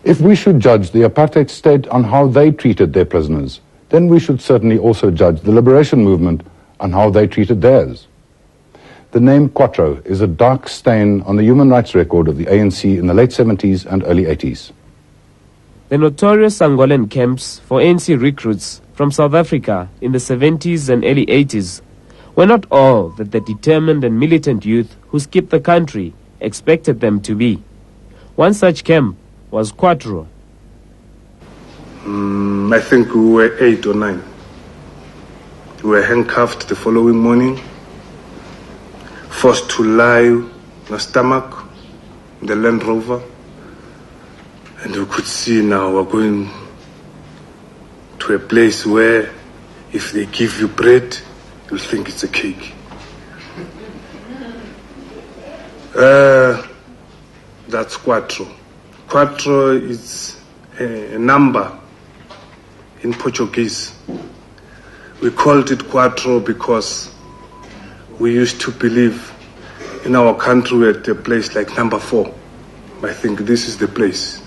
If we should judge the apartheid state on how they treated their prisoners, then we should certainly also judge the liberation movement on how they treated theirs. The name Quattro is a dark stain on the human rights record of the ANC in the late 70s and early 80s. The notorious Angolan camps for ANC recruits from South Africa in the 70s and early 80s were not all that the determined and militant youth who skipped the country expected them to be. One such camp was Quattro. I think we were 8 or 9. We were handcuffed the following morning, forced to lie on the stomach in the Land Rover, and we could see now we're going to a place where if they give you bread, you'll think it's a cake. That's Quattro. Quattro is a number in Portuguese. We called it Quattro because we used to believe in our country at a place like number 4. I think this is the place.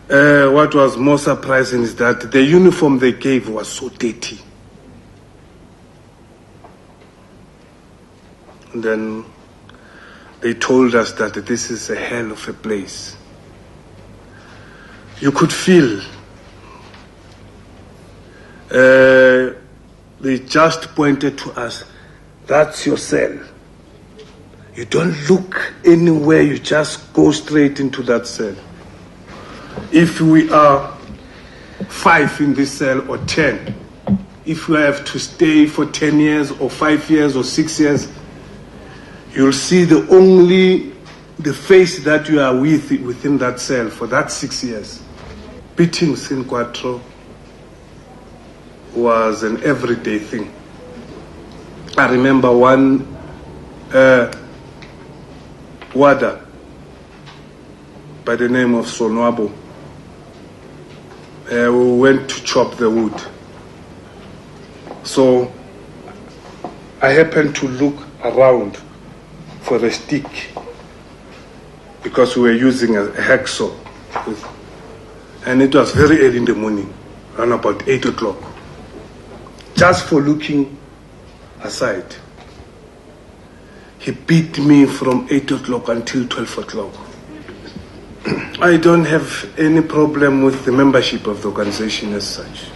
What was more surprising is that the uniform they gave was so dirty. And then they told us that this is a hell of a place. You could feel they just pointed to us, that's your cell. You don't look anywhere, you just go straight into that cell. If we are 5 in this cell or 10, if we have to stay for 10 years or 5 years or 6 years, you'll see the face that you are within that cell for that 6 years. Beatings in Quattro was an everyday thing. I remember one warder by the name of Sonwabo. We went to chop the wood. So I happened to look around for a stick because we were using a hacksaw. And it was very early in the morning, around about 8 o'clock. Just for looking aside. He beat me from 8 o'clock until 12 o'clock. I don't have any problem with the membership of the organization as such.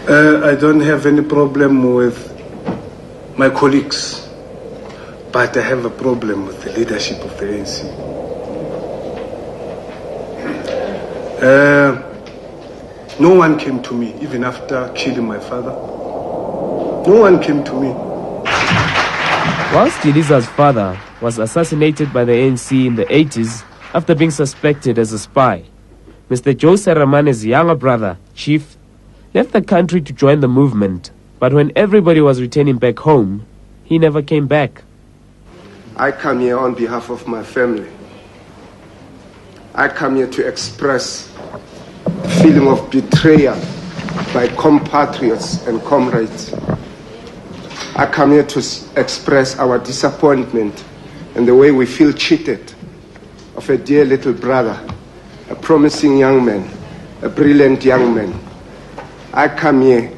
I don't have any problem with my colleagues, but I have a problem with the leadership of the ANC. No one came to me, even after killing my father. No one came to me. Whilst Diliza's father was assassinated by the ANC in the 80s after being suspected as a spy, Mr. Joe Seramane's younger brother, Chief, left the country to join the movement, but when everybody was returning back home, he never came back. I come here on behalf of my family. I come here to express the feeling of betrayal by compatriots and comrades. I come here to express our disappointment in the way we feel cheated of a dear little brother, a promising young man, a brilliant young man. I come here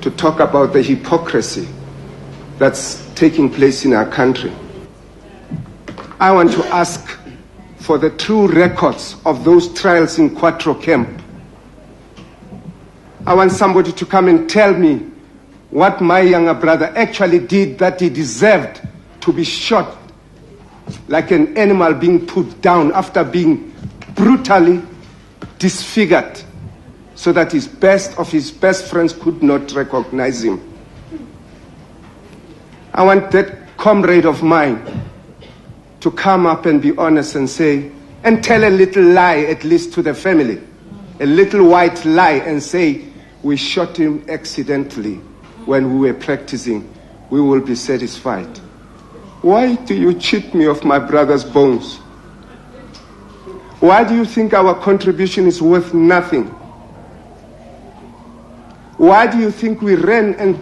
to talk about the hypocrisy that's taking place in our country. I want to ask for the true records of those trials in Quattro camp. I want somebody to come and tell me what my younger brother actually did that he deserved to be shot like an animal being put down after being brutally disfigured so that his best friends could not recognize him. I want that comrade of mine to come up and be honest and say, and tell a little lie at least to the family, a little white lie, and say, we shot him accidentally when we were practicing. We will be satisfied. Why do you cheat me of my brother's bones? Why do you think our contribution is worth nothing? Why do you think we ran and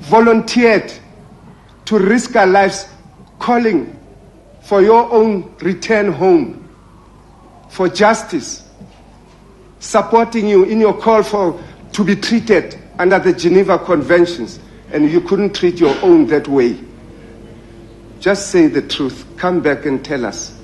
volunteered to risk our lives calling for your own return home? for justice, supporting you in your call to be treated under the Geneva Conventions, and you couldn't treat your own that way. Just say the truth. Come back and tell us.